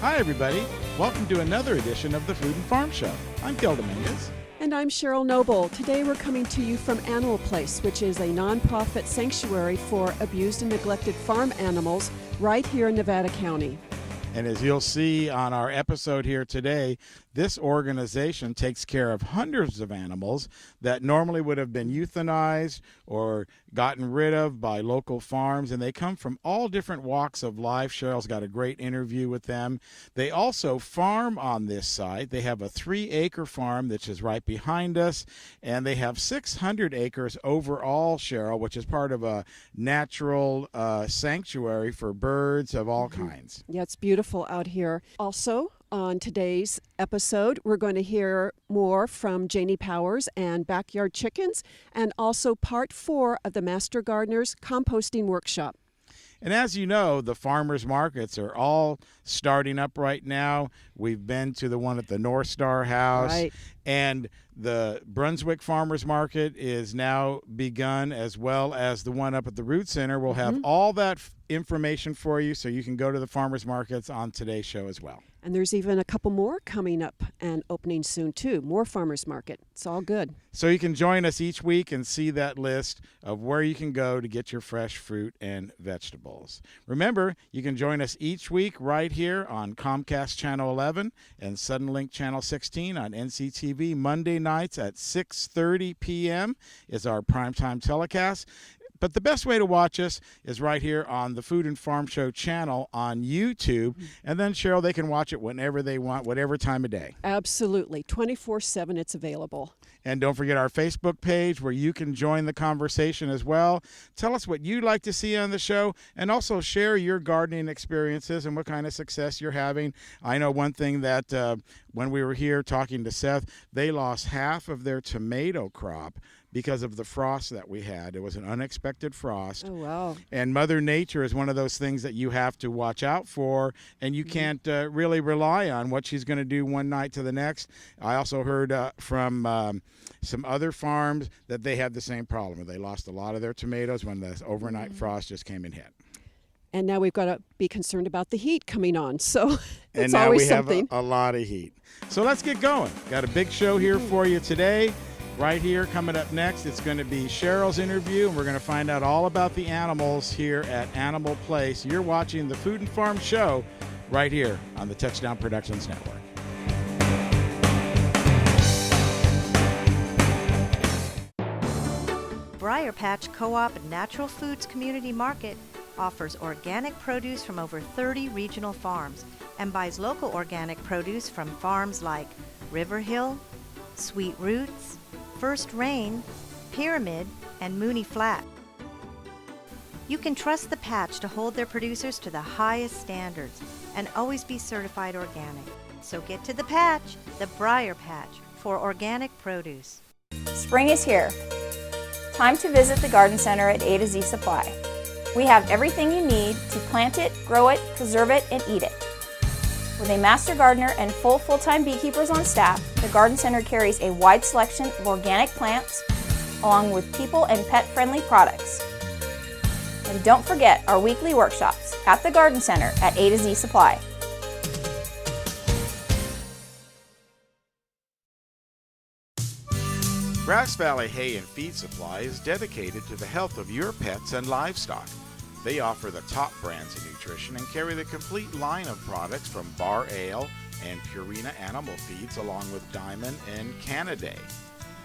Hi, everybody. Welcome to another edition of the Food and Farm Show. I'm Gil Dominguez. And I'm Cheryl Noble. Today we're coming to you from Animal Place, which is a nonprofit sanctuary for abused and neglected farm animals right here in Nevada County. And as you'll see on our episode here today, this organization takes care of hundreds of animals that normally would have been euthanized or gotten rid of by local farms, and they come from all different walks of life. Cheryl's got a great interview with them. They also farm on this site. They have a 3-acre farm that is right behind us, and they have 600 acres overall, Cheryl, which is part of a natural sanctuary for birds of all kinds. Yeah, it's beautiful out here. Also, on today's episode, we're going to hear more from Janey Powers and Backyard Chickens, and also part 4 of the Master Gardener's Composting Workshop. And as you know, the farmers markets are all starting up right now. We've been to the one at the North Star House. Right. And the Brunswick Farmers Market is now begun, as well as the one up at the Root Center. We'll have all that information for you, so you can go to the farmers markets on today's show as well. And there's even a couple more coming up and opening soon, too. More farmers market. It's all good. So you can join us each week and see that list of where you can go to get your fresh fruit and vegetables. Remember, you can join us each week right here on Comcast Channel 11 and Suddenlink Channel 16 on NCTV. Monday nights at 6:30 p.m. is our primetime telecast. But the best way to watch us is right here on the Food and Farm Show channel on YouTube. And then, Cheryl, they can watch it whenever they want, whatever time of day. Absolutely. 24/7 it's available. And don't forget our Facebook page where you can join the conversation as well. Tell us what you'd like to see on the show, and also share your gardening experiences and what kind of success you're having. I know one thing that when we were here talking to Seth, they lost half of their tomato crop because of the frost that we had. It was an unexpected frost. Oh, wow. And Mother Nature is one of those things that you have to watch out for, and you can't really rely on what she's going to do one night to the next. I also heard from some other farms that they had the same problem. They lost a lot of their tomatoes when the overnight frost just came and hit. And now we've got to be concerned about the heat coming on. So it's and now always we something. have a lot of heat. So let's get going. Got a big show here for you today. Right here, coming up next, it's going to be Cheryl's interview, and we're going to find out all about the animals here at Animal Place. You're watching the Food and Farm Show right here on the Touchdown Productions Network. Briar Patch Co-op and Natural Foods Community Market offers organic produce from over 30 regional farms and buys local organic produce from farms like River Hill, Sweet Roots, First Rain, Pyramid, and Mooney Flat. You can trust the Patch to hold their producers to the highest standards and always be certified organic. So get to the Patch, the Briar Patch, for organic produce. Spring is here. Time to visit the Garden Center at A to Z Supply. We have everything you need to plant it, grow it, preserve it, and eat it. With a master gardener and full-time beekeepers on staff, the Garden Center carries a wide selection of organic plants, along with people and pet-friendly products. And don't forget our weekly workshops at the Garden Center at A to Z Supply. Grass Valley Hay and Feed Supply is dedicated to the health of your pets and livestock. They offer the top brands of nutrition and carry the complete line of products from Bar Ale and Purina animal feeds, along with Diamond and Canaday.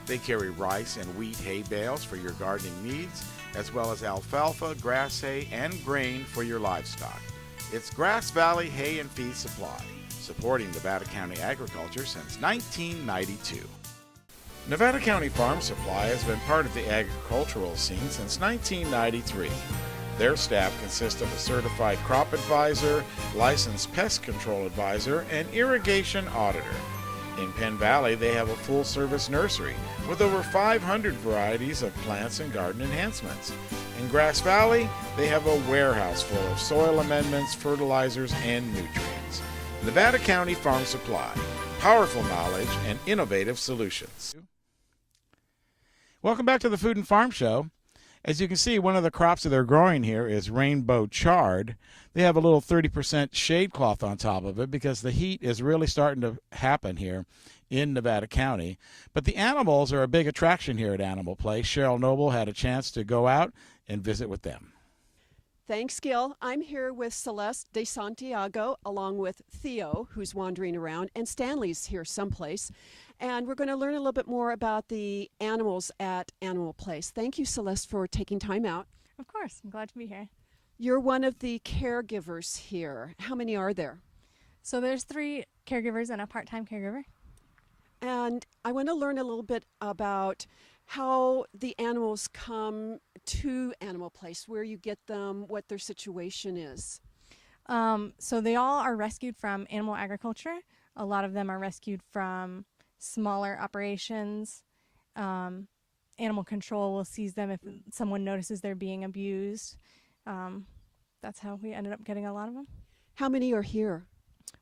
They carry rice and wheat hay bales for your gardening needs, as well as alfalfa, grass hay, and grain for your livestock. It's Grass Valley Hay and Feed Supply, supporting Nevada County agriculture since 1992. Nevada County Farm Supply has been part of the agricultural scene since 1993. Their staff consists of a certified crop advisor, licensed pest control advisor, and irrigation auditor. In Penn Valley, they have a full-service nursery with over 500 varieties of plants and garden enhancements. In Grass Valley, they have a warehouse full of soil amendments, fertilizers, and nutrients. Nevada County Farm Supply, powerful knowledge and innovative solutions. Welcome back to the Food and Farm Show. As you can see, one of the crops that they're growing here is rainbow chard. They have a little 30% shade cloth on top of it because the heat is really starting to happen here in Nevada County. But the animals are a big attraction here at Animal Place. Cheryl Noble had a chance to go out and visit with them. Thanks, Gil. I'm here with Celeste de Santiago, along with Theo, who's wandering around, and Stanley's here someplace. And we're going to learn a little bit more about the animals at Animal Place. Thank you, Celeste, for taking time out. Of course. I'm glad to be here. You're one of the caregivers here. How many are there? So there's 3 caregivers and a part-time caregiver. And I want to learn a little bit about how the animals come to Animal Place, where you get them, what their situation is. So they all are rescued from animal agriculture. A lot of them are rescued from smaller operations. Animal control will seize them if someone notices they're being abused. That's how we ended up getting a lot of them. How many are here?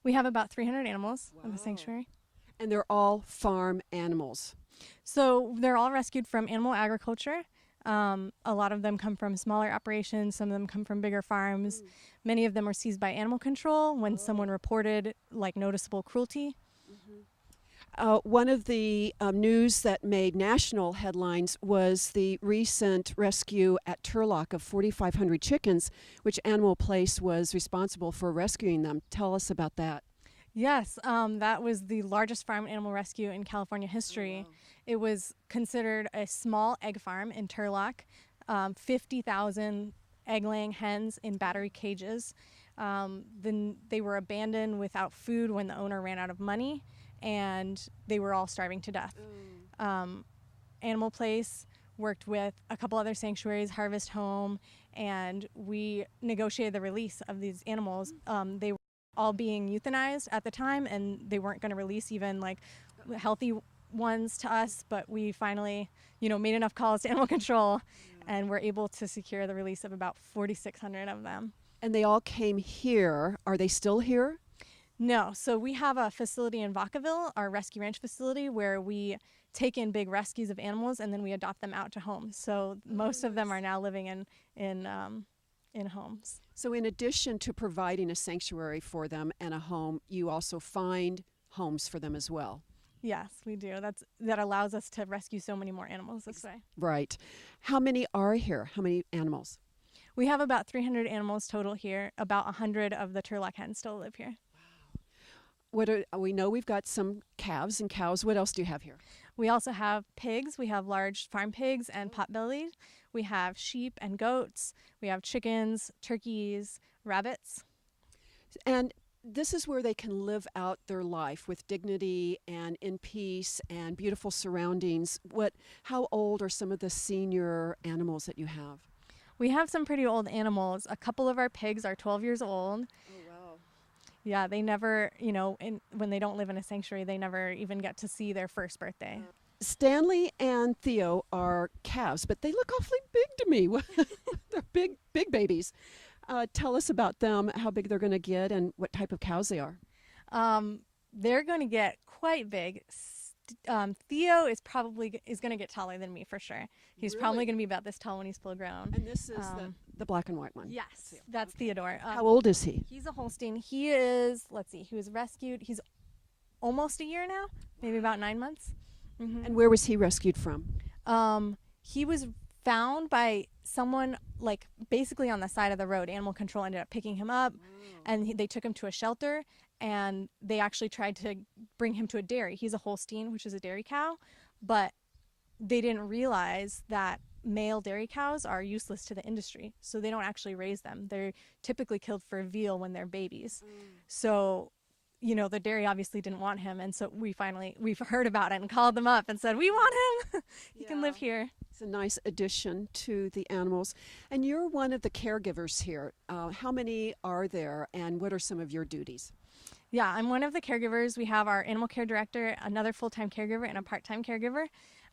We have about 300 animals in the sanctuary. And they're all farm animals. So they're all rescued from animal agriculture. A lot of them come from smaller operations. Some of them come from bigger farms. Many of them were seized by animal control when someone reported like noticeable cruelty. One of the news that made national headlines was the recent rescue at Turlock of 4,500 chickens, which Animal Place was responsible for rescuing them. Tell us about that. Yes, that was the largest farm animal rescue in California history. Oh, wow. It was considered a small egg farm in Turlock, 50,000 egg-laying hens in battery cages. Then they were abandoned without food when the owner ran out of money, and they were all starving to death. Animal Place worked with a couple other sanctuaries, Harvest Home, and we negotiated the release of these animals. They were all being euthanized at the time, and they weren't going to release even like healthy ones to us, but we finally, made enough calls to animal control and were able to secure the release of about 4,600 of them. And they all came here. Are they still here? No. So we have a facility in Vacaville, our rescue ranch facility, where we take in big rescues of animals and then we adopt them out to homes. So most of them are now living in homes. So in addition to providing a sanctuary for them and a home, you also find homes for them as well. Yes, we do. That allows us to rescue so many more animals this way. Right. How many are here? How many animals? We have about 300 animals total here. About 100 of the Turlock hens still live here. Wow. We know we've got some calves and cows. What else do you have here? We also have pigs. We have large farm pigs and potbellies. We have sheep and goats. We have chickens, turkeys, rabbits. And this is where they can live out their life with dignity and in peace and beautiful surroundings. How old are some of the senior animals that you have? We have some pretty old animals. A couple of our pigs are 12 years old. Oh, wow. Yeah, they never, when they don't live in a sanctuary, they never even get to see their first birthday. Stanley and Theo are calves, but they look awfully big to me. They're big babies. Tell us about them, how big they're going to get, and what type of cows they are. They're going to get quite big. Theo is going to get taller than me for sure. He's probably going to be about this tall when he's full grown. And this is the black and white one. Yes, that's Theodore. How old is he? He's a Holstein. He is, he was rescued. He's almost a year now, maybe about 9 months. Mm-hmm. And where was he rescued from? He was found by someone basically on the side of the road. Animal control ended up picking him up, and they took him to a shelter, and they actually tried to bring him to a dairy. He's a Holstein, which is a dairy cow, but they didn't realize that male dairy cows are useless to the industry, so they don't actually raise them. They're typically killed for veal when they're babies. So the dairy obviously didn't want him, and so we've heard about it and called them up and said, we want him. He can live here. It's a nice addition to the animals. And you're one of the caregivers here. How many are there, and what are some of your duties? Yeah, I'm one of the caregivers. We have our animal care director, another full-time caregiver, and a part-time caregiver,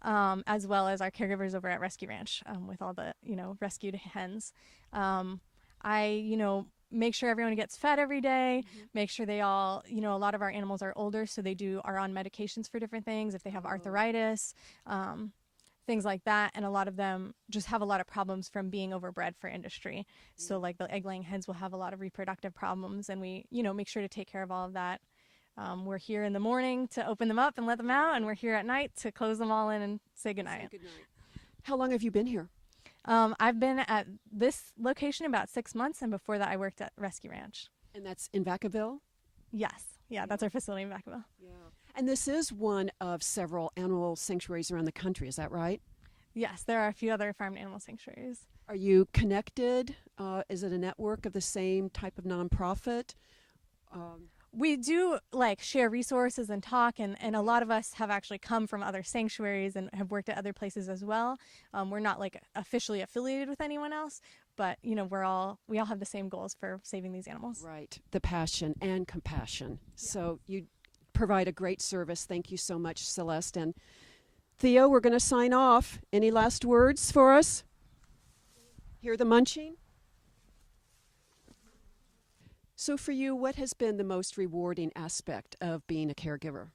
as well as our caregivers over at Rescue Ranch with all the, rescued hens. I make sure everyone gets fed every day, make sure they all, a lot of our animals are older, so they are on medications for different things, if they have arthritis, things like that. And a lot of them just have a lot of problems from being overbred for industry. So like the egg-laying hens will have a lot of reproductive problems, and we, make sure to take care of all of that. We're here in the morning to open them up and let them out, and we're here at night to close them all in and say goodnight. How long have you been here? I've been at this location about 6 months, and before that I worked at Rescue Ranch. And that's in Vacaville? Yes. Yeah, that's our facility in Vacaville. Yeah. And this is one of several animal sanctuaries around the country, is that right? Yes, there are a few other farmed animal sanctuaries. Are you connected? Is it a network of the same type of nonprofit? We do share resources and talk, and a lot of us have actually come from other sanctuaries and have worked at other places as well. We're not officially affiliated with anyone else, but we all have the same goals for saving these animals. Right, the passion and compassion. Yeah. So you provide a great service. Thank you so much, Celeste. And Theo, we're going to sign off. Any last words for us? Hear the munching? So for you, what has been the most rewarding aspect of being a caregiver?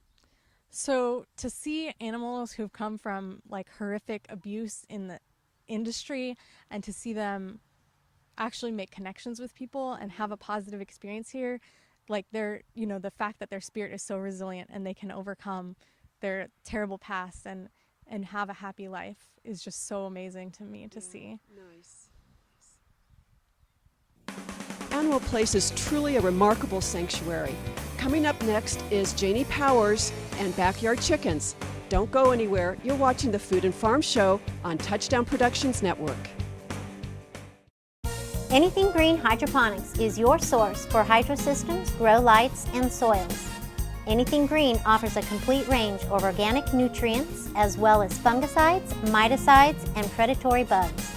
So to see animals who've come from horrific abuse in the industry, and to see them actually make connections with people and have a positive experience here, they're, the fact that their spirit is so resilient and they can overcome their terrible past and have a happy life is just so amazing to me to see. Nice. Animal Place is truly a remarkable sanctuary. Coming up next is Janey Powers and Backyard Chickens. Don't go anywhere. You're watching the Food and Farm Show on Touchdown Productions Network. Anything Green Hydroponics is your source for hydro systems, grow lights, and soils. Anything Green offers a complete range of organic nutrients as well as fungicides, miticides, and predatory bugs.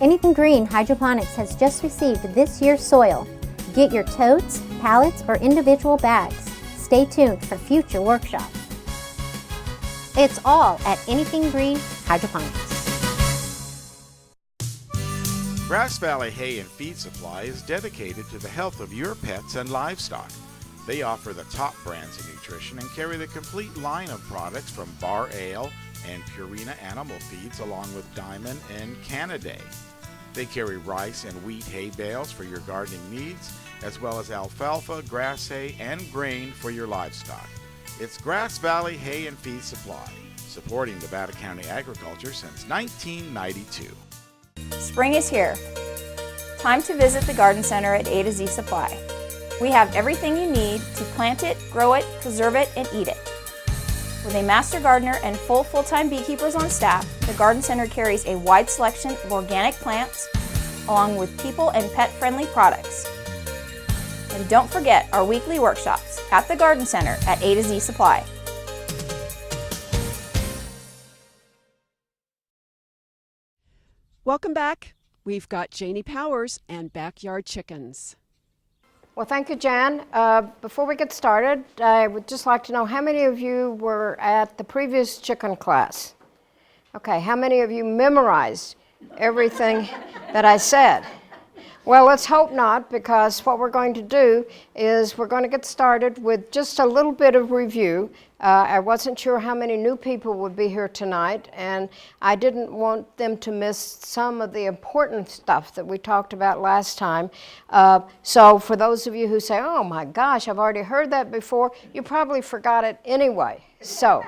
Anything Green Hydroponics has just received this year's soil. Get your totes, pallets, or individual bags. Stay tuned for future workshops. It's all at Anything Green Hydroponics. Grass Valley Hay and Feed Supply is dedicated to the health of your pets and livestock. They offer the top brands of nutrition and carry the complete line of products from Bar Ale and Purina animal feeds, along with Diamond and Canaday. They carry rice and wheat hay bales for your gardening needs, as well as alfalfa, grass hay, and grain for your livestock. It's Grass Valley Hay and Feed Supply, supporting Nevada County agriculture since 1992. Spring is here. Time to visit the Garden Center at A to Z Supply. We have everything you need to plant it, grow it, preserve it, and eat it. With a master gardener and full-time beekeepers on staff, the Garden Center carries a wide selection of organic plants, along with people and pet-friendly products. And don't forget our weekly workshops at the Garden Center at A to Z Supply. Welcome back. We've got Janey Powers and Backyard Chickens. Well, thank you, Jan. Before we get started, I would just like to know how many of you were at the previous chicken class? Okay, how many of you memorized everything that I said? Well, let's hope not, because what we're going to do is we're going to get started with just a little bit of review. I wasn't sure how many new people would be here tonight, and I didn't want them to miss some of the important stuff that we talked about last time. So for those of you who say, oh my gosh, I've already heard that before, you probably forgot it anyway. So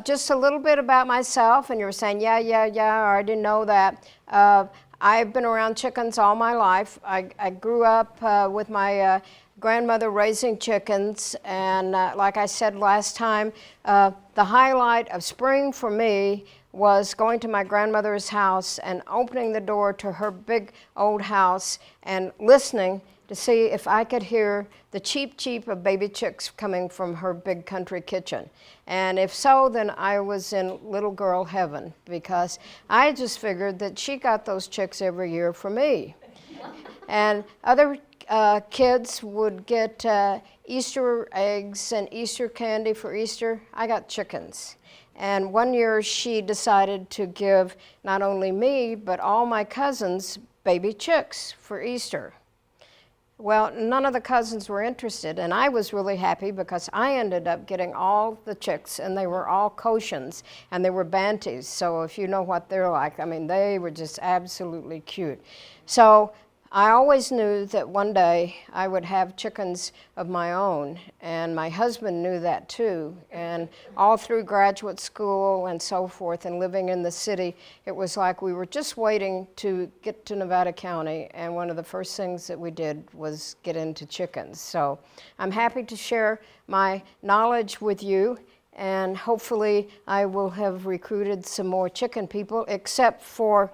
just a little bit about myself, and you were saying, yeah, or I didn't know that. I've been around chickens all my life. I grew up with my grandmother raising chickens, and like I said last time, the highlight of spring for me was going to my grandmother's house and opening the door to her big old house and listening to see if I could hear the cheep of baby chicks coming from her big country kitchen. And if so, then I was in little girl heaven, because I just figured that she got those chicks every year for me. And other kids would get Easter eggs and Easter candy for Easter. I got chickens. And one year she decided to give not only me, but all my cousins baby chicks for Easter. Well, none of the cousins were interested, and I was really happy because I ended up getting all the chicks, and they were all Cochins, and they were Banties. So if you know what they're like, I mean, they were just absolutely cute. So I always knew that one day I would have chickens of my own, and my husband knew that too. And all through graduate school and so forth and living in the city, it was like we were just waiting to get to Nevada County, and one of the first things that we did was get into chickens. So I'm happy to share my knowledge with you, and hopefully I will have recruited some more chicken people, except for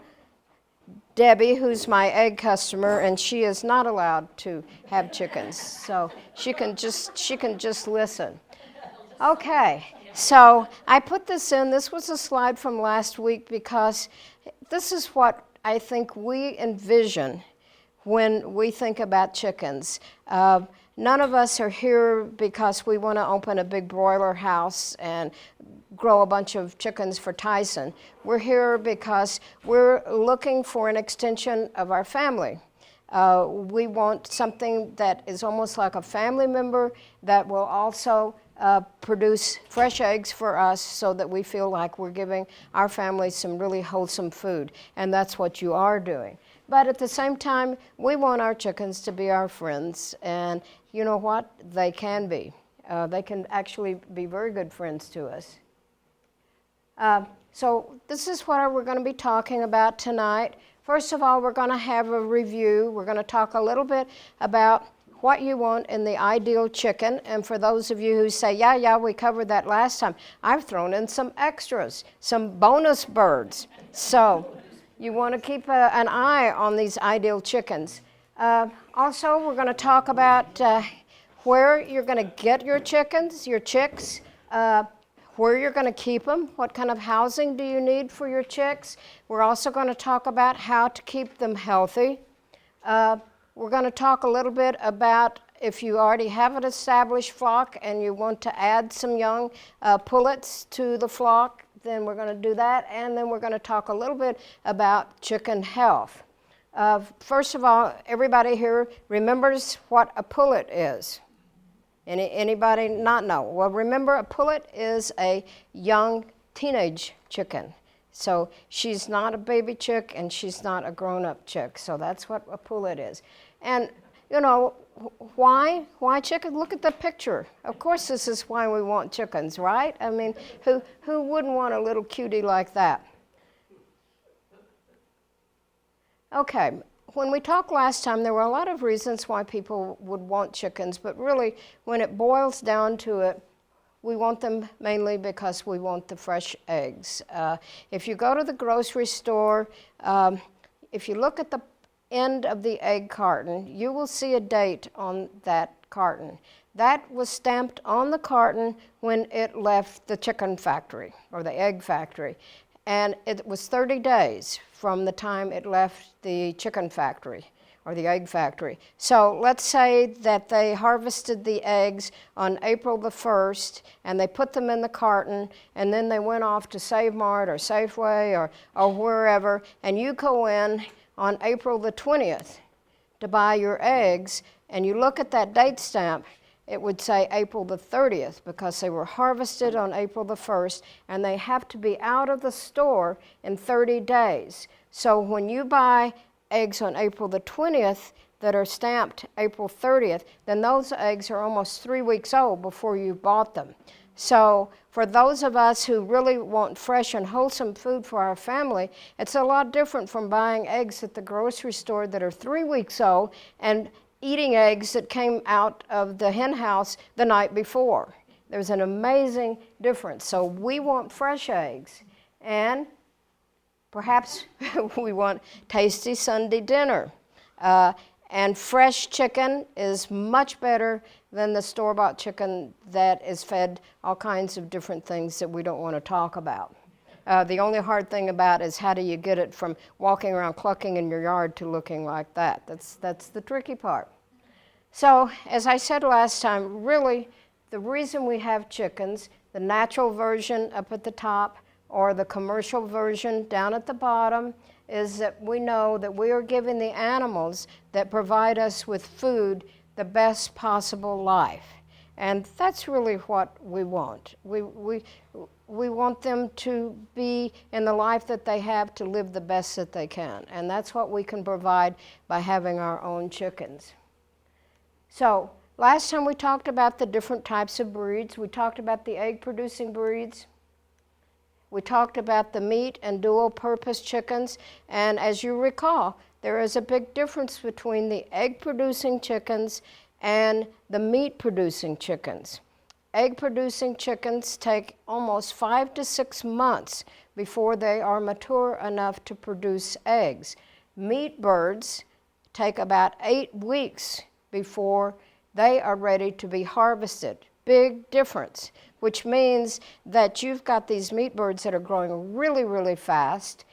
Debbie, who's my egg customer, and she is not allowed to have chickens, so she can just listen. Okay, so I put this in. This was a slide from last week because this is what I think we envision when we think about chickens. None of us are here because we want to open a big broiler house and grow a bunch of chickens for Tyson. We're here because we're looking for an extension of our family. We want something that is almost like a family member that will also produce fresh eggs for us so that we feel like we're giving our family some really wholesome food. And that's what you are doing. But at the same time, we want our chickens to be our friends. And you know what? They can be. They can actually be very good friends to us. So this is what we're going to be talking about tonight. First of all, we're going to have a review. We're going to talk a little bit about what you want in the ideal chicken. And for those of you who say, yeah, we covered that last time, I've thrown in some extras, some bonus birds. So you want to keep an eye on these ideal chickens. Also, we're going to talk about where you're going to get your chickens, your chicks, where you're going to keep them, what kind of housing do you need for your chicks. We're also going to talk about how to keep them healthy. We're going to talk a little bit about if you already have an established flock and you want to add some young pullets to the flock, then we're going to do that. And then we're going to talk a little bit about chicken health. First of all, everybody here remembers what a pullet is. Anybody not know? Well, remember, a pullet is a young teenage chicken. So she's not a baby chick and she's not a grown-up chick. So that's what a pullet is. And, you know, why chicken? Look at the picture. Of course this is why we want chickens, right? I mean, who wouldn't want a little cutie like that? Okay. When we talked last time, there were a lot of reasons why people would want chickens, but really, when it boils down to it, we want them mainly because we want the fresh eggs. If you go to the grocery store, if you look at the end of the egg carton, you will see a date on that carton. That was stamped on the carton when it left the chicken factory or the egg factory. And it was 30 days from the time it left the chicken factory or the egg factory. So let's say that they harvested the eggs on April the 1st and they put them in the carton and then they went off to Save Mart or Safeway or wherever, and you go in on April the 20th to buy your eggs and you look at that date stamp, it would say April the 30th because they were harvested on April the 1st and they have to be out of the store in 30 days. So when you buy eggs on April the 20th that are stamped April 30th, then those eggs are almost 3 weeks old before you bought them. So for those of us who really want fresh and wholesome food for our family, it's a lot different from buying eggs at the grocery store that are 3 weeks old and eating eggs that came out of the hen house the night before. There's an amazing difference. So we want fresh eggs, and perhaps we want tasty Sunday dinner. And fresh chicken is much better than the store-bought chicken that is fed all kinds of different things that we don't want to talk about. The only hard thing about it is how do you get it from walking around clucking in your yard to looking like that. That's the tricky part. So, as I said last time, really, the reason we have chickens, the natural version up at the top or the commercial version down at the bottom, is that we know that we are giving the animals that provide us with food the best possible life. And that's really what we want. We want them to be in the life that they have, to live the best that they can. And that's what we can provide by having our own chickens. So last time we talked about the different types of breeds. We talked about the egg-producing breeds. We talked about the meat and dual-purpose chickens. And as you recall, there is a big difference between the egg-producing chickens and the meat-producing chickens. Egg-producing chickens take almost 5 to 6 months before they are mature enough to produce eggs. Meat birds take about 8 weeks before they are ready to be harvested. Big difference, which means that you've got these meat birds that are growing really, really fast.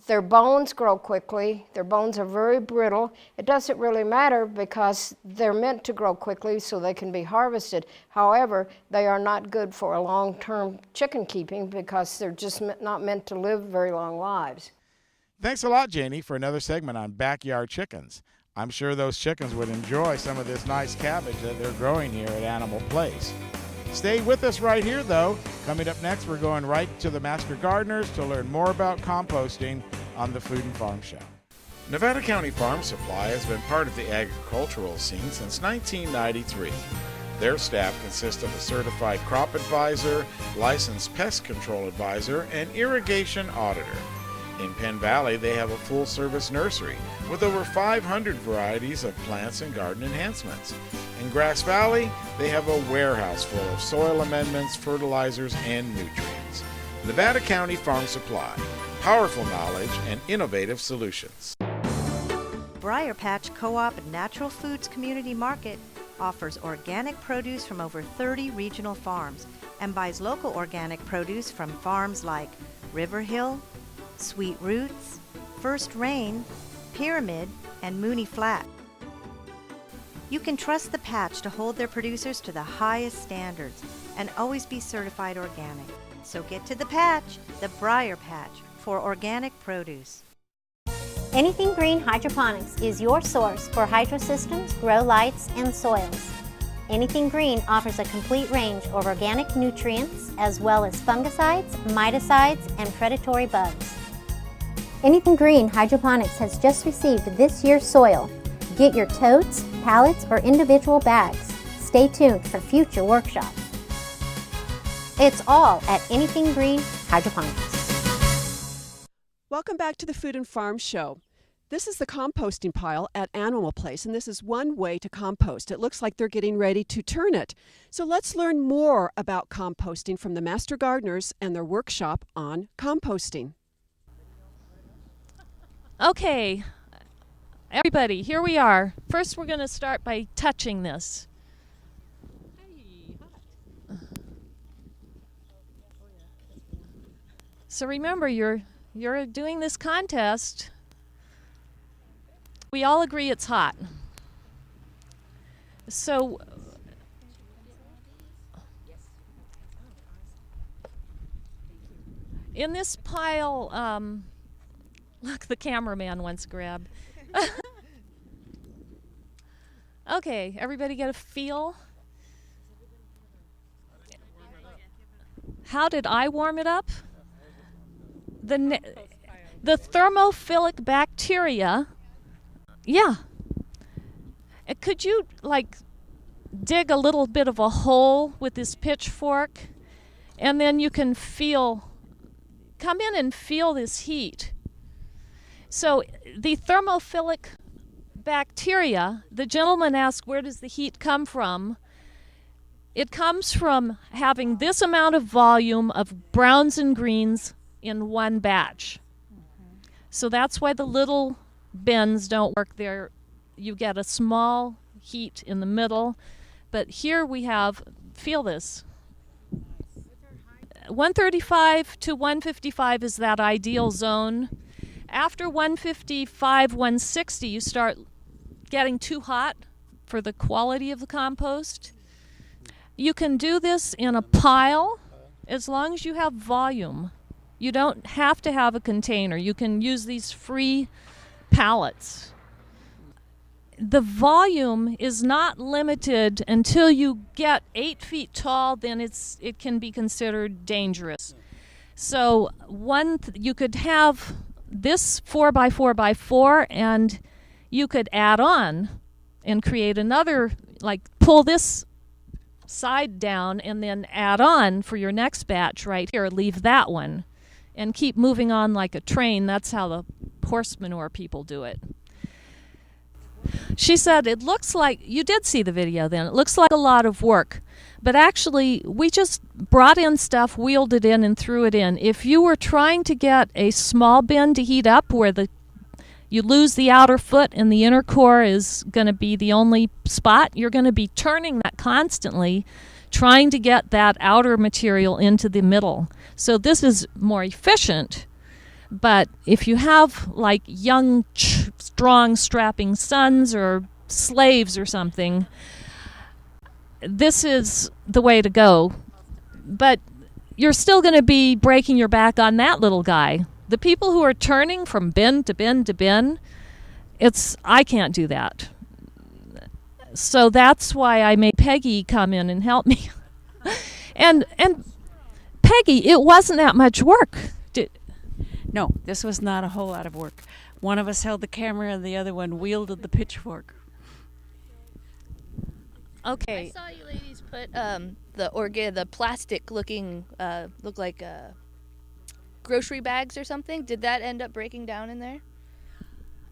Their bones grow quickly. Their bones are very brittle. It doesn't really matter because they're meant to grow quickly so they can be harvested. However, they are not good for a long-term chicken keeping because they're just not meant to live very long lives. Thanks a lot, Janey, for another segment on backyard chickens. I'm sure those chickens would enjoy some of this nice cabbage that they're growing here at Animal Place. Stay with us right here, though. Coming up next, we're going right to the Master Gardeners to learn more about composting on the Food and Farm Show. Nevada County Farm Supply has been part of the agricultural scene since 1993. Their staff consists of a certified crop advisor, licensed pest control advisor, and irrigation auditor. In Penn Valley, they have a full-service nursery with over 500 varieties of plants and garden enhancements. In Grass Valley, they have a warehouse full of soil amendments, fertilizers, and nutrients. Nevada County Farm Supply, powerful knowledge and innovative solutions. Briar Patch Co-op and Natural Foods Community Market offers organic produce from over 30 regional farms and buys local organic produce from farms like River Hill, Sweet Roots, First Rain, Pyramid, and Mooney Flat. You can trust the Patch to hold their producers to the highest standards and always be certified organic. So get to the Patch, the Briar Patch, for organic produce. Anything Green Hydroponics is your source for hydro systems, grow lights, and soils. Anything Green offers a complete range of organic nutrients as well as fungicides, miticides, and predatory bugs. Anything Green Hydroponics has just received this year's soil. Get your totes, pallets, or individual bags. Stay tuned for future workshops. It's all at Anything Green Hydroponics. Welcome back to the Food and Farm Show. This is the composting pile at Animal Place, and this is one way to compost. It looks like they're getting ready to turn it. So let's learn more about composting from the Master Gardeners and their workshop on composting. Okay, everybody, here we are. First, we're going to start by touching this. So remember, you're doing this contest. We all agree it's hot. So in this pile, look, the cameraman wants to grab. Okay, everybody get a feel? How did I warm it up? The thermophilic bacteria, yeah. Could you dig a little bit of a hole with this pitchfork, and then you can come in and feel this heat. So the thermophilic bacteria, the gentleman asked, where does the heat come from? It comes from having this amount of volume of browns and greens in one batch. So that's why the little bins don't work there. You get a small heat in the middle. But here we have, feel this. 135 to 155 is that ideal zone. After 155, 160, you start getting too hot for the quality of the compost. You can do this in a pile as long as you have volume. You don't have to have a container. You can use these free pallets. The volume is not limited until you get 8 feet tall, then it can be considered dangerous. So you could have this 4x4x4 and you could add on and create another, like pull this side down and then add on for your next batch right here, leave that one and keep moving on like a train. That's how the horse manure people do it. She said, it looks like, you did see the video then, it looks like a lot of work, but actually we just brought in stuff, wheeled it in and threw it in. If you were trying to get a small bin to heat up where you lose the outer foot and the inner core is going to be the only spot, you're going to be turning that constantly, trying to get that outer material into the middle. So this is more efficient. But if you have like young, strong, strapping sons or slaves or something, this is the way to go. But you're still going to be breaking your back on that little guy. The people who are turning from bin to bin to bin, I can't do that. So that's why I made Peggy come in and help me. and Peggy, it wasn't that much work. No, this was not a whole lot of work. One of us held the camera and the other one wielded the pitchfork. Okay. I saw you ladies put the plastic looking look like grocery bags or something. Did that end up breaking down in there?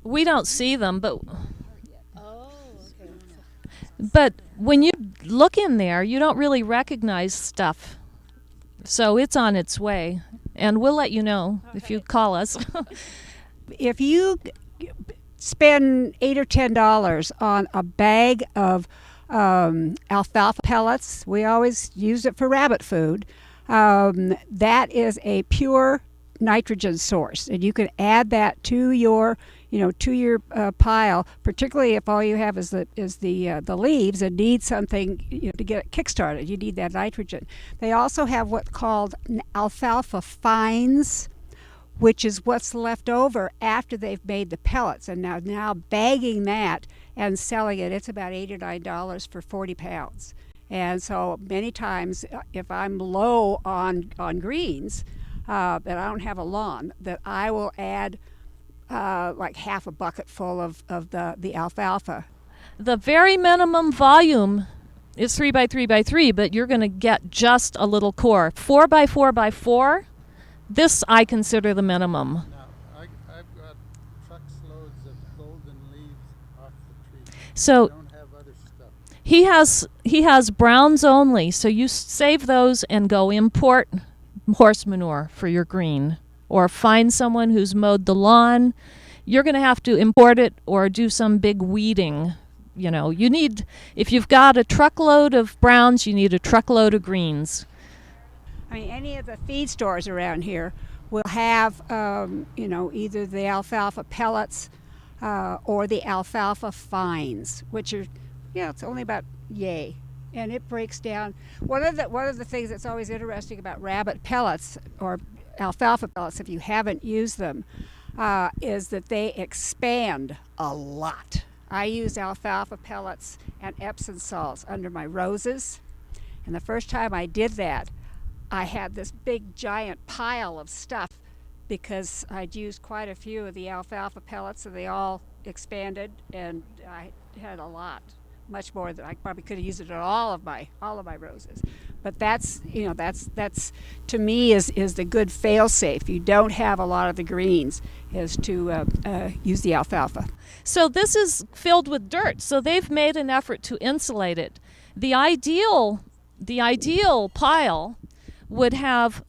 We don't see them, but Oh, okay. but when you look in there, you don't really recognize stuff. So it's on its way, and we'll let you know if you call us. If you spend $8 or $10 on a bag of alfalfa pellets, we always use it for rabbit food. That is a pure nitrogen source, and you can add that to your pile, particularly if all you have is the leaves and need something to get it kick-started. You need that nitrogen. They also have what's called alfalfa fines, which is what's left over after they've made the pellets, and now bagging that and selling it, it's about $8 or $9 for 40 pounds. And so many times, if I'm low on greens, and I don't have a lawn, that I will add like half a bucket full of the alfalfa. The very minimum volume is 3x3x3, but you're going to get just a little core. 4x4x4, this I consider the minimum. Now, I've got trucks loads of golden leaves off the tree. So I don't have other stuff. he has browns only, so you save those and go import horse manure for your green, or find someone who's mowed the lawn. You're going to have to import it or do some big weeding. You need, if you've got a truckload of browns, you need a truckload of greens. I mean, any of the feed stores around here will have, either the alfalfa pellets or the alfalfa fines, which are, it's only about yay. And it breaks down. One of the things that's always interesting about rabbit pellets or alfalfa pellets, if you haven't used them, is that they expand a lot. I use alfalfa pellets and Epsom salts under my roses, and the first time I did that, I had this big giant pile of stuff because I'd used quite a few of the alfalfa pellets, and they all expanded, and I had a lot. Much more than I probably could have used it on all of my roses. But that's to me is the good fail-safe. You don't have a lot of the greens, is to use the alfalfa. So this is filled with dirt, so they've made an effort to insulate it. The ideal pile would have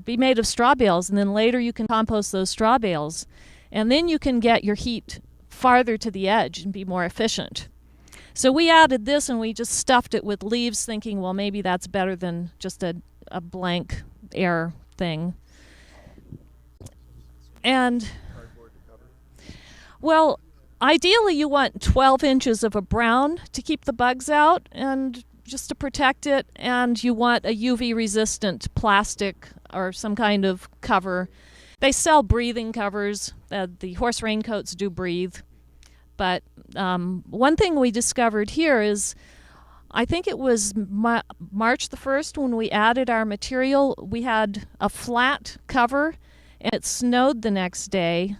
be made of straw bales, and then later you can compost those straw bales, and then you can get your heat farther to the edge and be more efficient. So we added this, and we just stuffed it with leaves, thinking, well, maybe that's better than just a blank air thing. And, well, ideally you want 12 inches of a brown to keep the bugs out, and just to protect it, and you want a UV resistant plastic or some kind of cover. They sell breathing covers. The horse raincoats do breathe. But one thing we discovered here is, I think it was March the 1st when we added our material, we had a flat cover and it snowed the next day,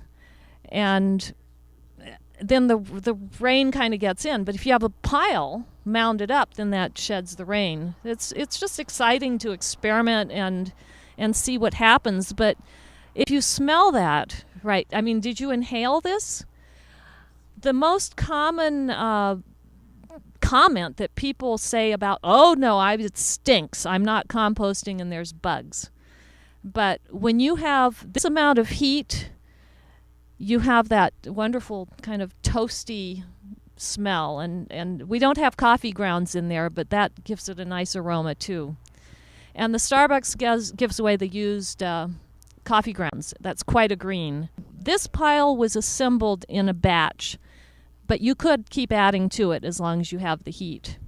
and then the rain kind of gets in. But if you have a pile mounded up, then that sheds the rain. It's just exciting to experiment and see what happens. But if you smell that, right, I mean, did you inhale this? The most common comment that people say about, oh no, it stinks, I'm not composting and there's bugs. But when you have this amount of heat, you have that wonderful kind of toasty smell, and we don't have coffee grounds in there, but that gives it a nice aroma too. And the Starbucks gives away the used coffee grounds. That's quite a green. This pile was assembled in a batch, but you could keep adding to it as long as you have the heat.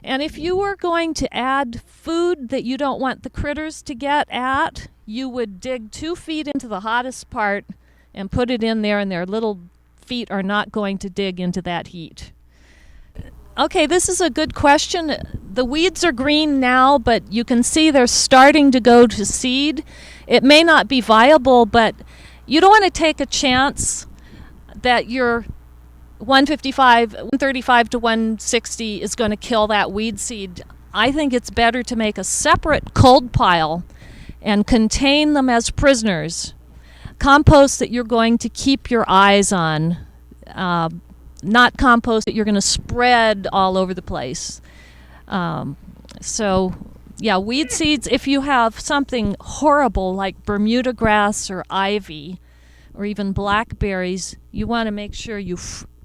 And if you were going to add food that you don't want the critters to get at, you would dig 2 feet into the hottest part and put it in there, and their little feet are not going to dig into that heat. Okay, this is a good question. The weeds are green now, but you can see they're starting to go to seed. It may not be viable, but you don't want to take a chance that your 135 to 160 is going to kill that weed seed. I think it's better to make a separate cold pile and contain them as prisoners. Compost that you're going to keep your eyes on, not compost that you're going to spread all over the place. So, yeah, weed seeds, if you have something horrible like Bermuda grass or ivy or even blackberries, you want to make sure you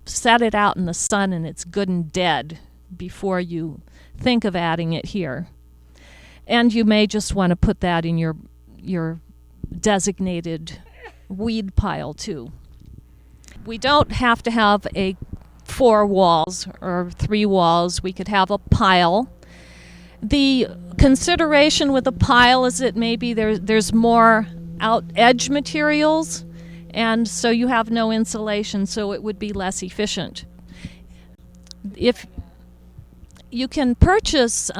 set it out in the sun and it's good and dead before you think of adding it here. And you may just want to put that in your designated weed pile too. We don't have to have 4 walls or 3 walls. We could have a pile. The consideration with a pile is that maybe there's more out edge materials, and so you have no insulation, so it would be less efficient. If you can purchase,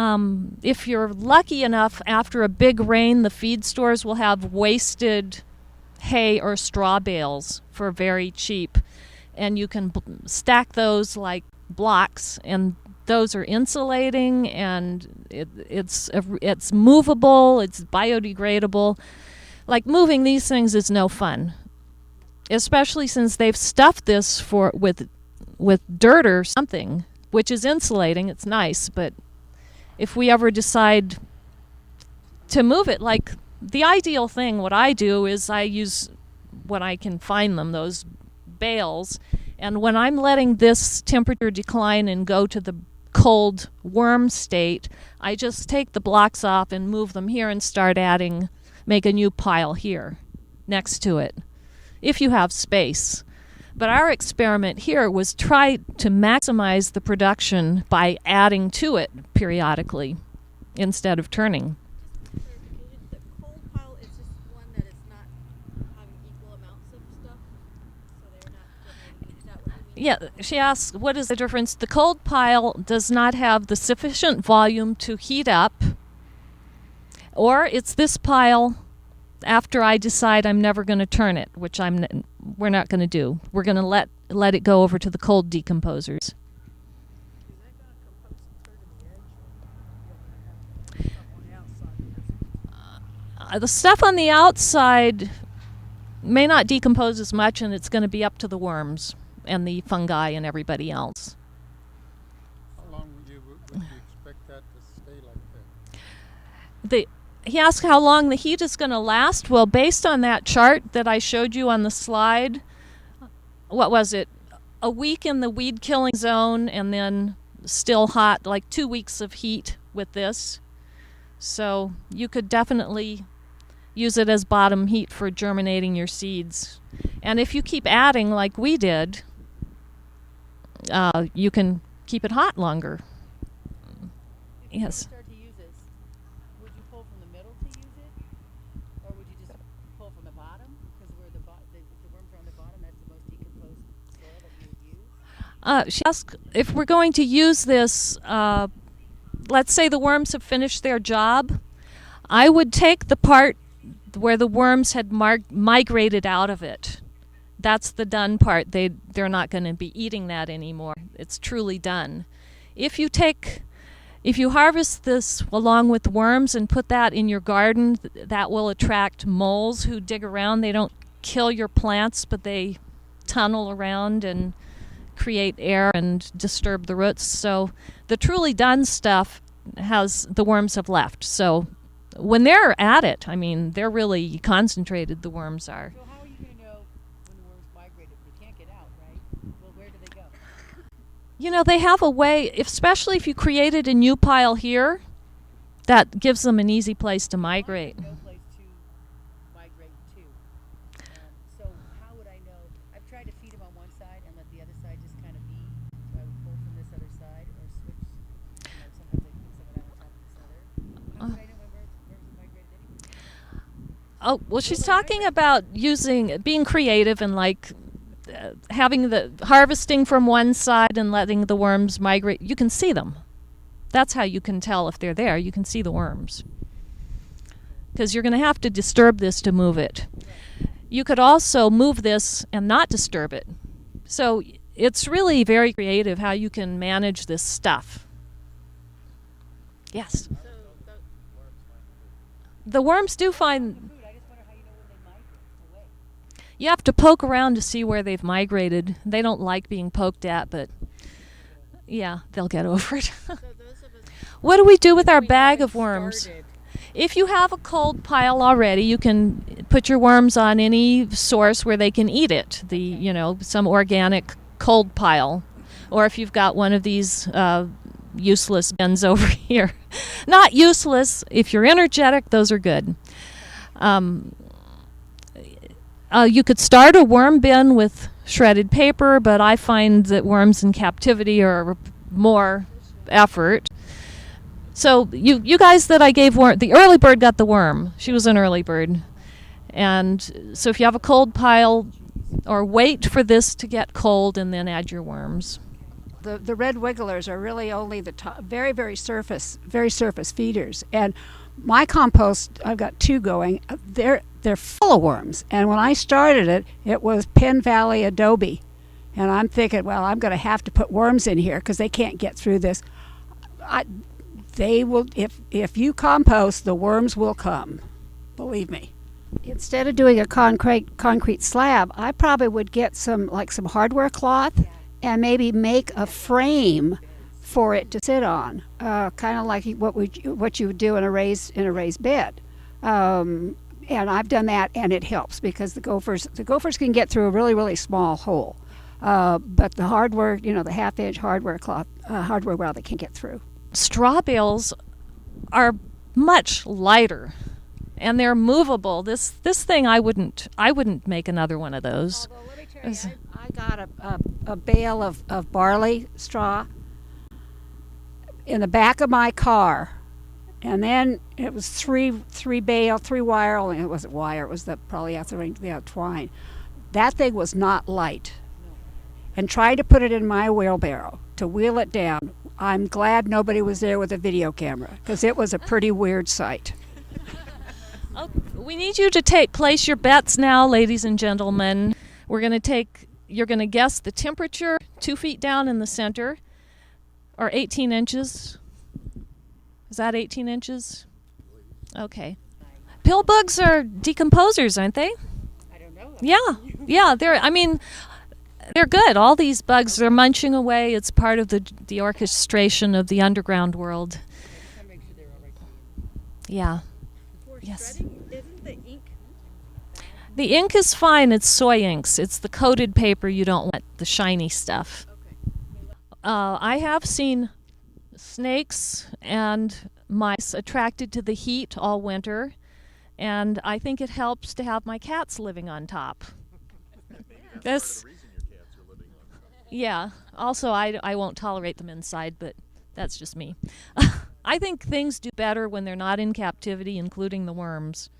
if you're lucky enough, after a big rain, the feed stores will have wasted hay or straw bales for very cheap, and you can stack those like blocks, and those are insulating, and it's movable, it's biodegradable. Like, moving these things is no fun, especially since they've stuffed this with dirt or something, which is insulating. It's nice, but if we ever decide to move it, like, the ideal thing, what I do is I use, when I can find them, those bales, and when I'm letting this temperature decline and go to the cold worm state, I just take the blocks off and move them here and start make a new pile here next to it, if you have space. But our experiment here was try to maximize the production by adding to it periodically instead of turning. The cold pile is just one that is not having equal amounts of stuff, so they're not. Is that what you mean? Yeah, she asks, what is the difference? The cold pile does not have the sufficient volume to heat up, or it's this pile after I decide I'm never going to turn it, which we're not going to do. We're going to let it go over to the cold decomposers. The stuff on the outside may not decompose as much, and it's going to be up to the worms and the fungi and everybody else. How long would you expect that to stay like that? He asked how long the heat is going to last. Well, based on that chart that I showed you on the slide, what was it? A week in the weed killing zone, and then still hot, like 2 weeks of heat with this. So you could definitely use it as bottom heat for germinating your seeds. And if you keep adding like we did, you can keep it hot longer. Yes. Start to use this. Would you pull from the middle to use it, or would you just pull from the bottom? Because where the worms are on the bottom, that's the most decomposed soil that you would use. She asked if we're going to use this. Let's say the worms have finished their job. I would take the part where the worms had migrated out of it. That's the done part. They're not going to be eating that anymore. It's truly done. If you harvest this along with worms and put that in your garden, that will attract moles who dig around. They don't kill your plants, but they tunnel around and create air and disturb the roots. So the truly done stuff the worms have left. So when they're at it, I mean, they're really concentrated, the worms are. So how are you going to know when the worms migrated? They can't get out, right? Well, where do they go? You know, they have a way, especially if you created a new pile here, that gives them an easy place to migrate. No place to migrate to. So how would I know? I've tried to feed them on one side and let the other side just kind of be. So I would pull from this other side or switch. Sometimes I put some of that on top of this other. How would I know when worms have migrated anyway? Oh, well, she's talking about being creative and having the harvesting from one side and letting the worms migrate. You can see them. That's how you can tell if they're there. You can see the worms. Because you're going to have to disturb this to move it. You could also move this and not disturb it. So it's really very creative how you can manage this stuff. Yes? The worms do find... You have to poke around to see where they've migrated. They don't like being poked at, but yeah, they'll get over it. What do we do with our bag of worms? If you have a cold pile already, you can put your worms on any source where they can eat it. Some organic cold pile. Or if you've got one of these useless bins over here. Not useless. If you're energetic, those are good. You could start a worm bin with shredded paper, but I find that worms in captivity are more effort. So you guys that I gave the early bird got the worm. She was an early bird. And so if you have a cold pile, or wait for this to get cold and then add your worms. The red wigglers are really only the top, very, very surface feeders. And my compost, I've got two going. They're full of worms. And when I started it, it was Penn Valley adobe. And I'm thinking, well, I'm going to have to put worms in here because they can't get through this. They will, if you compost, the worms will come. Believe me. Instead of doing a concrete slab, I probably would get some hardware cloth and maybe make a frame for it to sit on, kind of like what you would do in a raised bed. And I've done that, and it helps because the gophers can get through a really, really small hole. But the hardware, the half-inch hardware cloth, well, they can't get through. Straw bales are much lighter, and they're movable. This thing, I wouldn't make another one of those. Although, let me tell you, I got a bale of barley straw in the back of my car, and then it was three wire. Only it wasn't wire. It was the polyethylene twine. That thing was not light. And tried to put it in my wheelbarrow to wheel it down. I'm glad nobody was there with a video camera because it was a pretty weird sight. Oh, we need you to place your bets now, ladies and gentlemen. You're going to guess the temperature 2 feet down in the center, or 18 inches. Is that 18 inches? Okay. Pill bugs are decomposers, aren't they? I don't know. Yeah. They're good. All these bugs, they're munching away. It's part of the orchestration of the underground world. Yeah. Yes. Isn't the ink? The ink is fine. It's soy inks. It's the coated paper you don't want, the shiny stuff. Okay. I have seen snakes and mice attracted to the heat all winter, and I think it helps to have my cats living on top. Yeah. Also, I won't tolerate them inside, but that's just me. I think things do better when they're not in captivity, including the worms.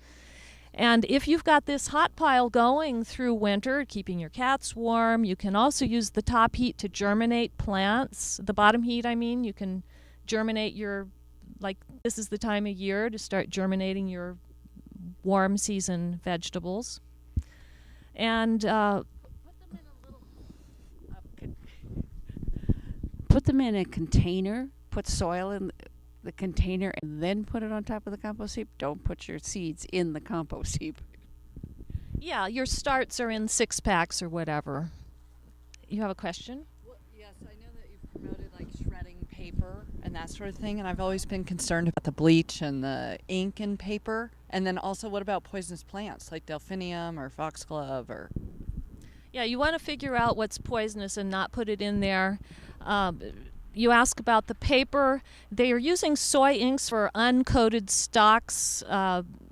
And if you've got this hot pile going through winter, keeping your cats warm, you can also use the top heat to germinate plants. The bottom heat, I mean, you can germinate your, like this is the time of year to start germinating your warm season vegetables. And put them in a container, put soil in the container, and then put it on top of the compost heap. Don't put your seeds in the compost heap. yeah, your starts are in 6-packs or whatever. You have a question? Well, yes, I know that you've promoted like shredding paper and that sort of thing, and I've always been concerned about the bleach and the ink in paper. And then also, what about poisonous plants like delphinium or foxglove or? Yeah, you want to figure out what's poisonous and not put it in there. You ask about the paper. They are using soy inks for uncoated stocks.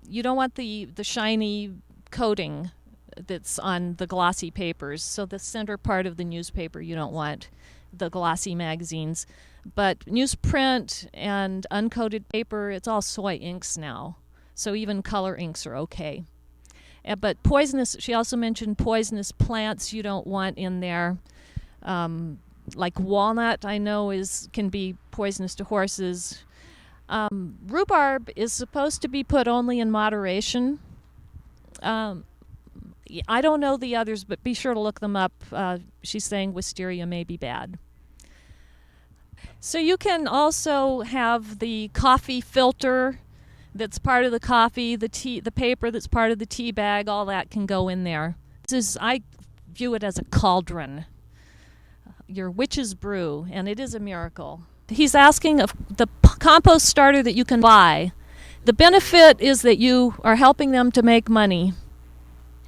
You don't want the shiny coating that's on the glossy papers. So the center part of the newspaper, you don't want the glossy magazines. But newsprint and uncoated paper, it's all soy inks now. So even color inks are okay. But poisonous, she also mentioned poisonous plants you don't want in there. Like walnut, I know can be poisonous to horses. Rhubarb is supposed to be put only in moderation. I don't know the others, but be sure to look them up. She's saying wisteria may be bad. So you can also have the coffee filter that's part of the coffee, the paper that's part of the tea bag, all that can go in there. I view it as a cauldron. Your witch's brew, and it is a miracle. He's asking of the compost starter that you can buy. The benefit is that you are helping them to make money,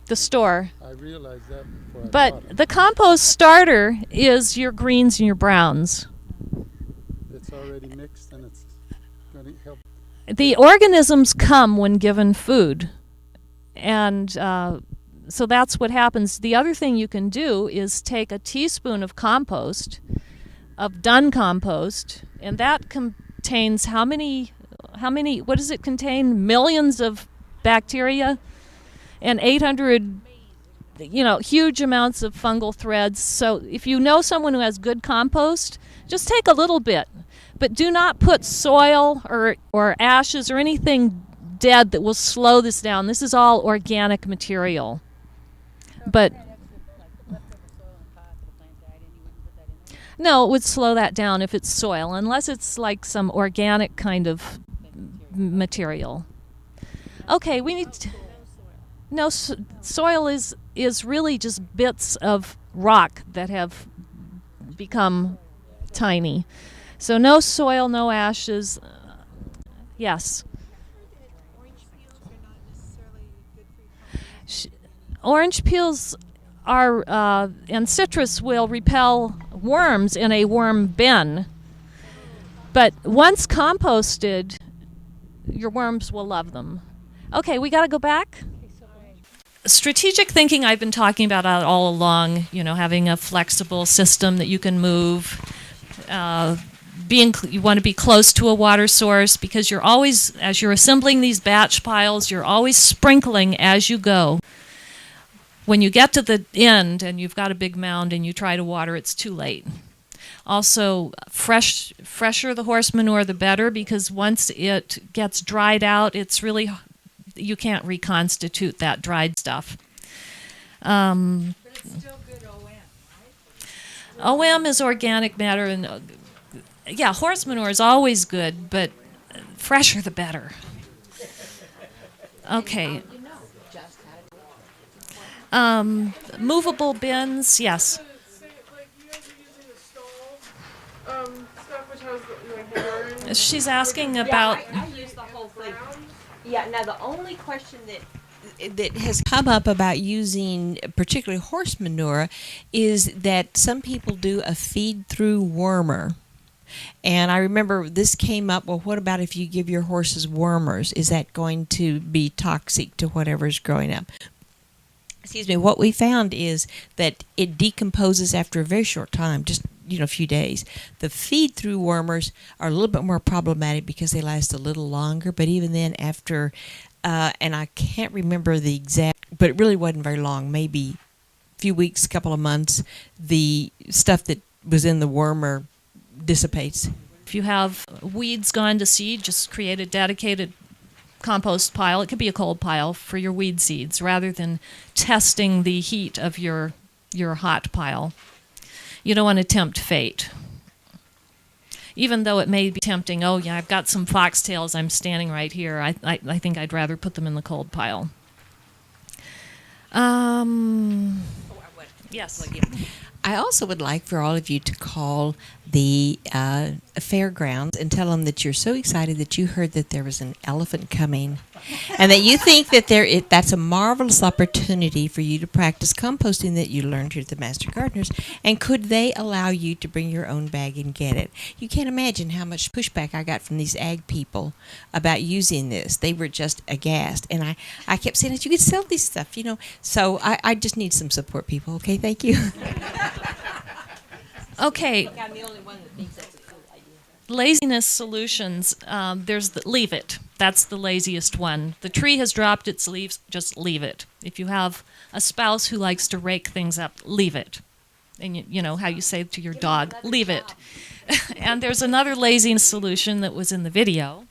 the store. I realized that before. But the compost starter is your greens and your browns. It's already mixed and it's going to help. The organisms come when given food, and so that's what happens. The other thing you can do is take a teaspoon of compost, of done compost, and that contains how many, what does it contain? Millions of bacteria and 800, huge amounts of fungal threads. So if you know someone who has good compost, just take a little bit, but do not put soil or ashes or anything dead that will slow this down. This is all organic material. But no, it would slow that down if it's soil, unless it's like some organic kind of material. Okay, we need no soil is really just bits of rock that have become tiny. So no soil, no ashes. Yes. Orange peels are and citrus will repel worms in a worm bin. But once composted, your worms will love them. Okay, we got to go back. Strategic thinking I've been talking about all along, having a flexible system that you can move. You want to be close to a water source because you're always, as you're assembling these batch piles, you're always sprinkling as you go. When you get to the end and you've got a big mound and you try to water, it's too late. Also, fresher the horse manure, the better, because once it gets dried out, you can't reconstitute that dried stuff. But it's still good OM, right? OM is organic matter, and horse manure is always good, but fresher the better. Okay. Movable bins, yes. She's asking about. I use the whole thing. Yeah. Now the only question that has come up about using particularly horse manure is that some people do a feed-through wormer. And I remember this came up, well, what about if you give your horses wormers? Is that going to be toxic to whatever's growing up? Excuse me, what we found is that it decomposes after a very short time, just few days. The feed-through wormers are a little bit more problematic because they last a little longer. But even then, after, and I can't remember the exact, but it really wasn't very long, maybe a few weeks, couple of months, the stuff that was in the wormer dissipates. If you have weeds gone to seed, just create a dedicated compost pile. It could be a cold pile for your weed seeds rather than testing the heat of your hot pile. You don't want to tempt fate. Even though it may be tempting, oh yeah, I've got some foxtails, I'm standing right here. I think I'd rather put them in the cold pile. Yes. I also would like for all of you to call the fairgrounds and tell them that you're so excited that you heard that there was an elephant coming and that you think that that's a marvelous opportunity for you to practice composting that you learned here at the Master Gardeners. And could they allow you to bring your own bag and get it? You can't imagine how much pushback I got from these ag people about using this. They were just aghast. And I kept saying that you could sell this stuff, So I just need some support, people. Okay, thank you. Okay. I'm the only one that thinks that's a cool idea. Laziness solutions, there's leave it. That's the laziest one. The tree has dropped its leaves, just leave it. If you have a spouse who likes to rake things up, leave it. And you know how you say to your dog, leave it. And there's another laziness solution that was in the video.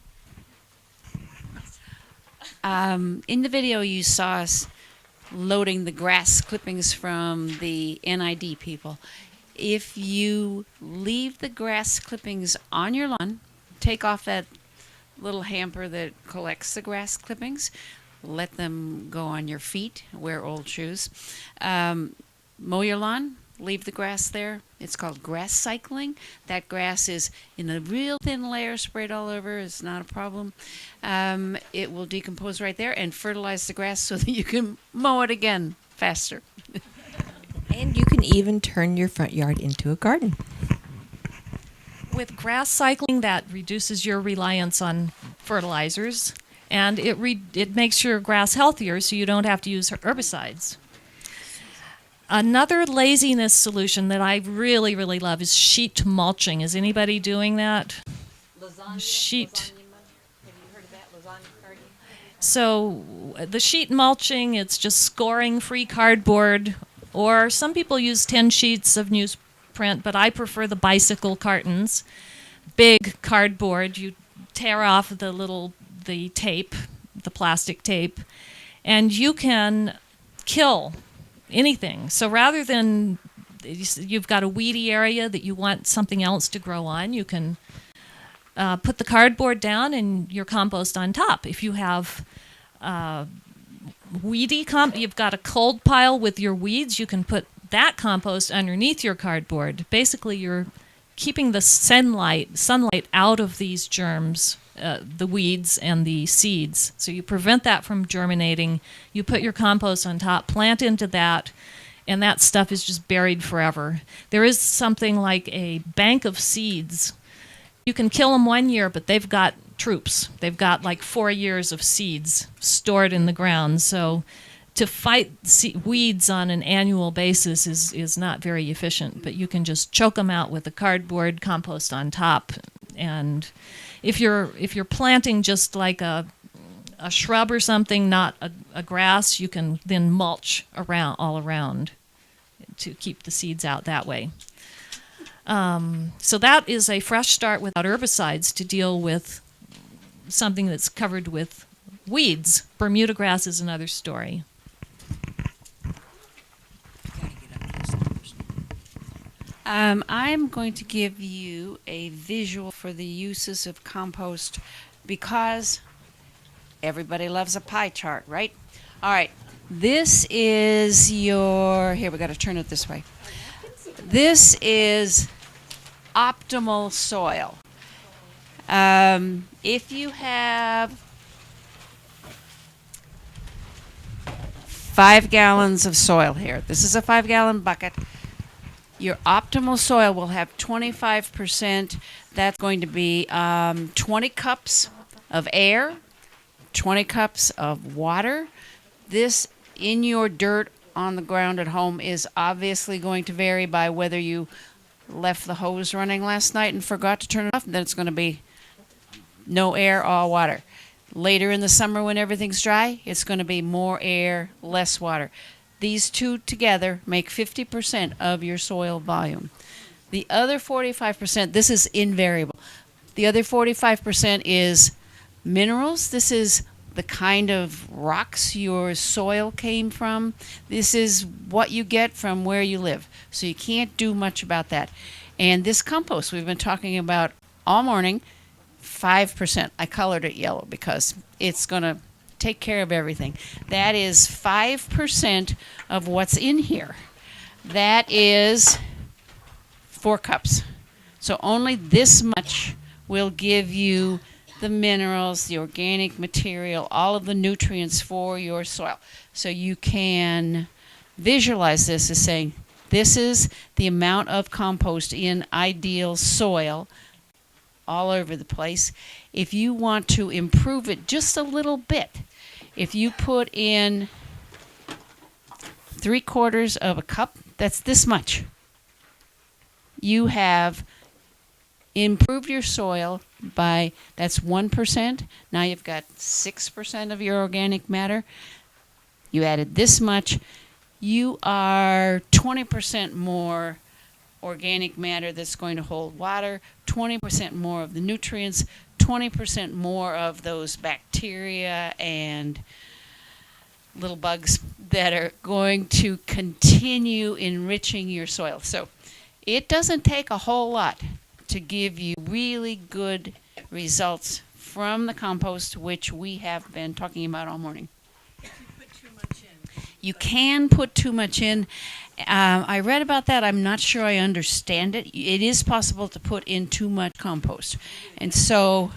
In the video, you saw us loading the grass clippings from the NID people. If you leave the grass clippings on your lawn, take off that little hamper that collects the grass clippings, let them go on your feet, wear old shoes. Mow your lawn, leave the grass there. It's called grass cycling. That grass is in a real thin layer sprayed all over. It's not a problem. It will decompose right there and fertilize the grass so that you can mow it again faster. And you can even turn your front yard into a garden. With grass cycling, that reduces your reliance on fertilizers, and it makes your grass healthier so you don't have to use herbicides. Another laziness solution that I really, really love is sheet mulching. Is anybody doing that? Sheet. Have you heard of that? Lasagna gardening? So the sheet mulching, it's just scoring free cardboard, or some people use 10 sheets of newsprint, but I prefer the bicycle cartons. Big cardboard, you tear off the tape, the plastic tape, and you can kill anything. So rather than you've got a weedy area that you want something else to grow on, you can put the cardboard down and your compost on top. If you have weedy you've got a cold pile with your weeds, you can put that compost underneath your cardboard. Basically, you're keeping the sunlight out of these germs, the weeds and the seeds. So you prevent that from germinating. You put your compost on top, plant into that, and that stuff is just buried forever. There is something like a bank of seeds. You can kill them 1 year, but they've got troops. They've got like 4 years of seeds stored in the ground. So to fight weeds on an annual basis is not very efficient, but you can just choke them out with the cardboard compost on top. And if you're planting just like a shrub or something, not a grass, you can then mulch all around to keep the seeds out that way. So that is a fresh start without herbicides to deal with something that's covered with weeds. Bermuda grass is another story. I'm going to give you a visual for the uses of compost because everybody loves a pie chart, right? All right, this is here we got to turn it this way. This is optimal soil. If you have 5 gallons of soil here, this is a 5-gallon bucket. Your optimal soil will have 25%. That's going to be 20 cups of air, 20 cups of water. This in your dirt on the ground at home is obviously going to vary by whether you left the hose running last night and forgot to turn it off, then it's going to be no air, all water. Later in the summer when everything's dry, it's going to be more air, less water. These two together make 50% of your soil volume. The other 45%, this is invariable. The other 45% is minerals. This is the kind of rocks your soil came from. This is what you get from where you live. So you can't do much about that. And this compost we've been talking about all morning, 5%. I colored it yellow because it's going to take care of everything. That is 5% of what's in here. That is 4 cups. So only this much will give you the minerals, the organic material, all of the nutrients for your soil. So you can visualize this as saying, this is the amount of compost in ideal soil all over the place. If you want to improve it just a little bit, if you put in 3/4 of a cup, that's this much. You have improved your soil by, that's 1%. Now you've got 6% of your organic matter. You added this much. You are 20% more organic matter that's going to hold water, 20% more of the nutrients, 20% more of those bacteria and little bugs that are going to continue enriching your soil. So it doesn't take a whole lot to give you really good results from the compost, which we have been talking about all morning. You can put too much in. I read about that. I'm not sure I understand it. It is possible to put in too much compost. And so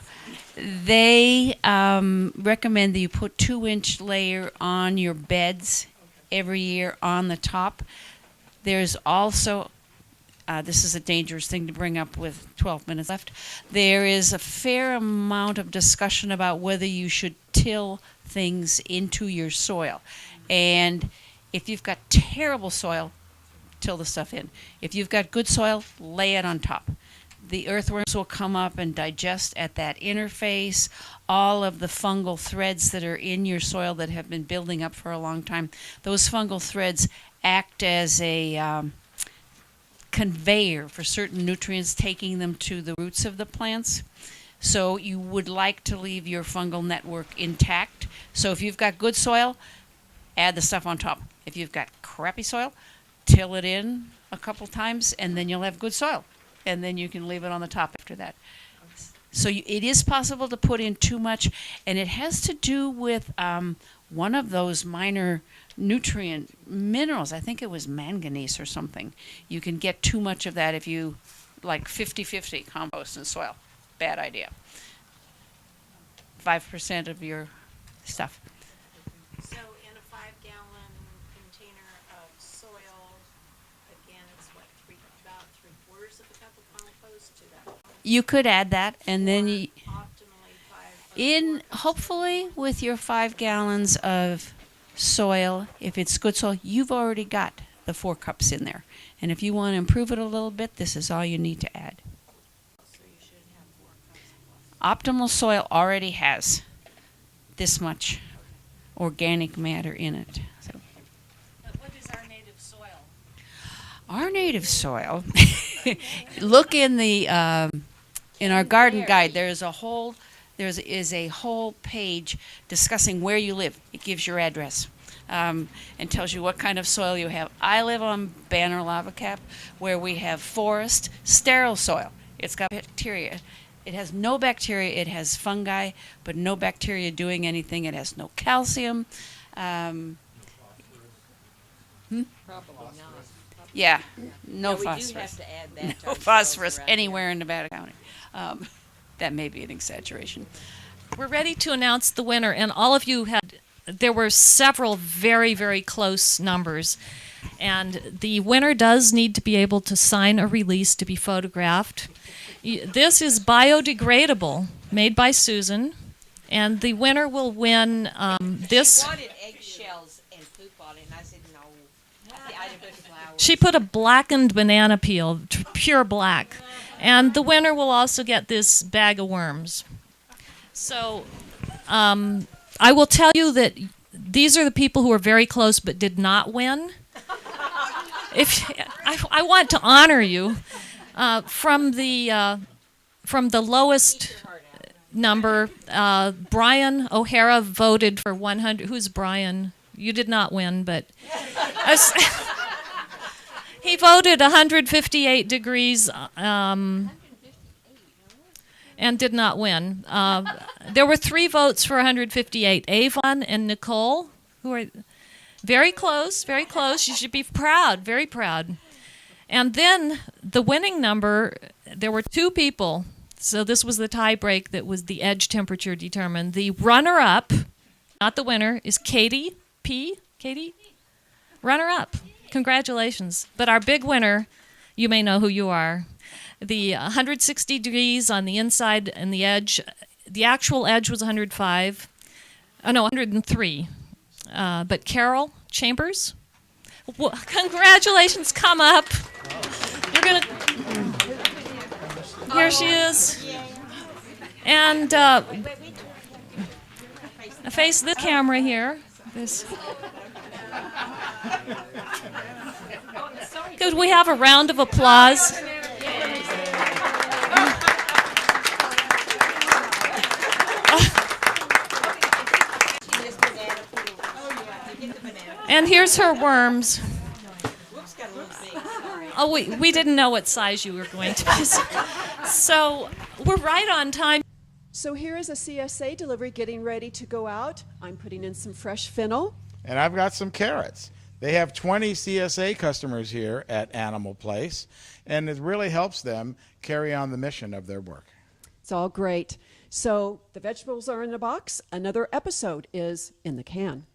they recommend that you put 2-inch layer on your beds every year on the top. There's also, this is a dangerous thing to bring up with 12 minutes left. There is a fair amount of discussion about whether you should till things into your soil. And if you've got terrible soil, till the stuff in. If you've got good soil, lay it on top. The earthworms will come up and digest at that interface all of the fungal threads that are in your soil that have been building up for a long time. Those fungal threads act as a conveyor for certain nutrients, taking them to the roots of the plants. So you would like to leave your fungal network intact. So if you've got good soil, add the stuff on top. If you've got crappy soil, till it in a couple times, and then you'll have good soil. And then you can leave it on the top after that. So it is possible to put in too much, and it has to do with one of those minor nutrient minerals. I think it was manganese or something. You can get too much of that if you, like 50-50 compost and soil. Bad idea. 5% of your stuff. So in a 5-gallon container of soil, again, it's what, about 3/4 of a cup of compost to that. You could add that, and then you, hopefully with your 5 gallons of soil, if it's good soil, you've already got the 4 cups in there. And if you want to improve it a little bit, this is all you need to add. Optimal soil already has this much organic matter in it. So. But what is our native soil? Our native soil. Look in the in our garden guide. There is a whole page discussing where you live. It gives your address and tells you what kind of soil you have. I live on Banner Lava Cap, where we have forest, sterile soil. It's got bacteria. It has no bacteria. It has fungi, but no bacteria doing anything. It has no calcium. Yeah, no phosphorus. We do have to add that to no our phosphorus soils anywhere in Nevada County. That may be an exaggeration. We're ready to announce the winner, and all of you there were several very, very close numbers. And the winner does need to be able to sign a release to be photographed. This is biodegradable, made by Susan, and the winner will win this. She wanted eggshells and poop on it, and I said no. I didn't put flour She put a blackened banana peel, pure black. And the winner will also get this bag of worms. So I will tell you that these are the people who are very close but did not win. I want to honor you from the lowest number. Brian O'Hara voted for 100. Who's Brian? You did not win, but he voted 158 degrees and did not win. There were 3 votes for 158. Avon and Nicole, who are very close, very close. You should be proud, very proud. And then the winning number, there were 2 people. So this was the tie break that was the edge temperature determined. The runner-up, not the winner, is Katie P. Katie? Runner-up. Congratulations. But our big winner, you may know who you are. The 160 degrees on the inside and the edge, the actual edge was 105. Oh, no, 103. But Carol Chambers, well, congratulations, come up. You're going to... Here she is. And face this camera here. This. Could we have a round of applause? And here's her worms. Oh, we didn't know what size you were going to be. So we're right on time. So here is a CSA delivery getting ready to go out. I'm putting in some fresh fennel. And I've got some carrots. They have 20 CSA customers here at Animal Place, and it really helps them carry on the mission of their work. It's all great. So the vegetables are in the box. Another episode is in the can.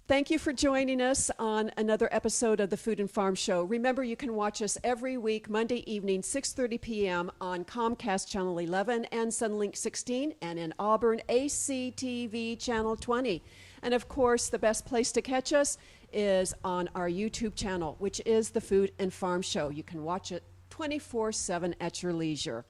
Thank you for joining us on another episode of the Food and Farm Show. Remember, you can watch us every week, Monday evening, 6:30 p.m. on Comcast Channel 11 and Sunlink 16, and in Auburn, ACTV Channel 20. And of course, the best place to catch us is on our YouTube channel, which is the Food and Farm Show. You can watch it 24/7 at your leisure.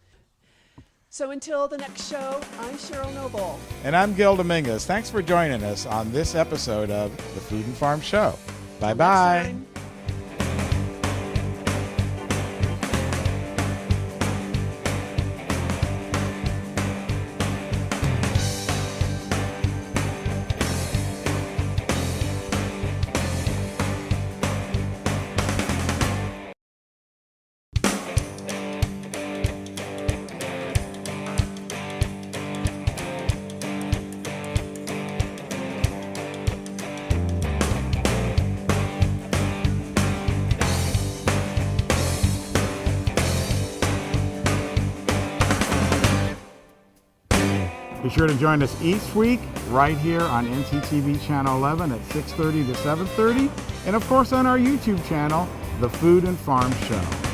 So until the next show, I'm Cheryl Noble. And I'm Gil Dominguez. Thanks for joining us on this episode of the Food and Farm Show. Bye-bye. Be sure to join us each week right here on NCTV Channel 11 at 6:30 to 7:30, and of course on our YouTube channel, The Food and Farm Show.